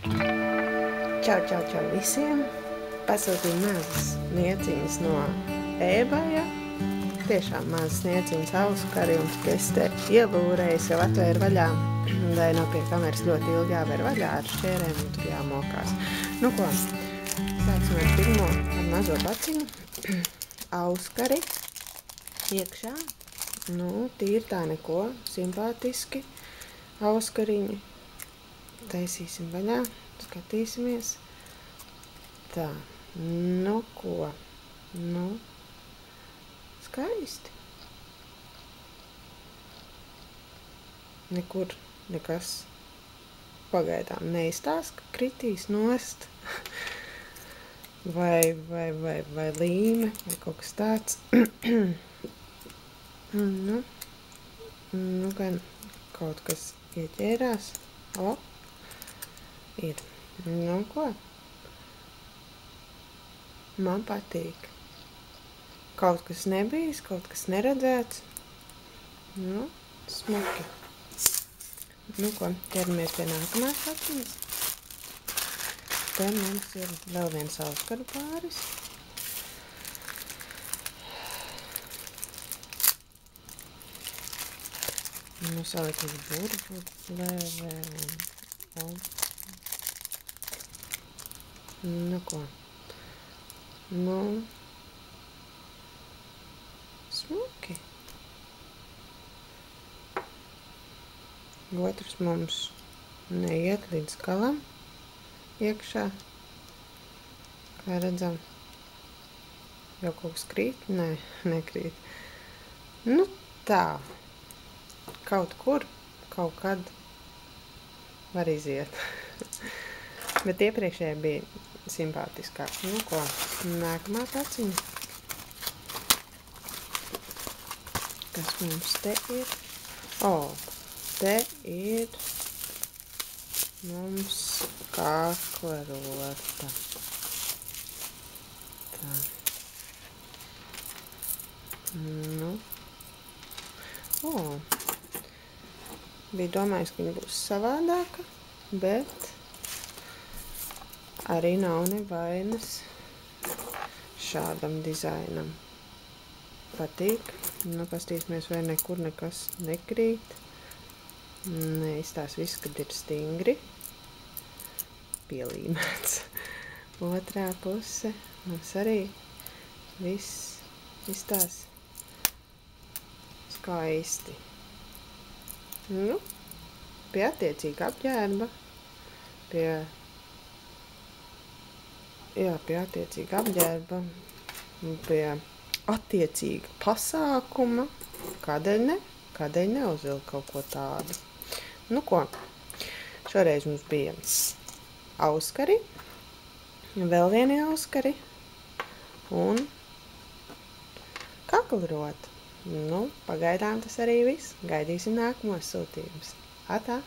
Čau, čau, čau visiem! Pasūtīju mazas nieciņas no eBaya. Tiešām mazas nieciņas auskari, un es te ielūrēju, jau atvēru vaļā. Dai nav pie kameras ļoti ilgi jāver vaļā ar šķērēm, un tur jāmokās. Nu ko, sāksim ar pirmo, ar mazo baciņu. Auskari iekšā. Nu, tīri tā neko, simpātiski auskariņi. Taisīsim vaļā, skatīsimies. Tā, nu ko, nu, skaisti. Nekur nekas pagaidām neizstās, ka kritīs nost. vai līme, vai kaut kas tāds. Nu gan kaut kas ieķērās. O, ir. Nu ko? Man patīk. Kaut kas nebijis, kaut kas neredzēts. Nu, smuki. Nu ko, ķeramies pie nākamās baciņas. Te mums ir vēl viens auskaru pāris. Nu, salikt uz burbuļlēvē un... Nu ko. Nu, smuki. Otrs mums neiet līdz galam iekšā. Kā redzam, jau kaut kas krīt? Nē, nekrīt. Nu tā. Kaut kur, kaut kad var iziet. Bet iepriekšējā bija simpātiskāk. Nu ko, nākamā baciņa. Kas mums te ir? O, te ir mums kakla rota. Tā. Nu. O. Bija domājis, ka viņa būs savādāka, bet arī nav nevainas šādam dizainam. Patīk. Nu, pastīsimies, vai nekur nekas nekrīt. Neizstās viss, kad ir stingri. Pielīmēts. Otrā puse mums arī viss izstās skaisti. Nu, pie attiecīga apģērba, pie attiecīga apģērba, pie attiecīga pasākuma. Kādēļ ne uzvilkt kaut ko tādu? Nu ko, šoreiz mums bija auskari, vēl vieni auskari un kaklrota. Nu, pagaidām tas arī viss. Gaidīsim nākamos sūtījumus. Atā!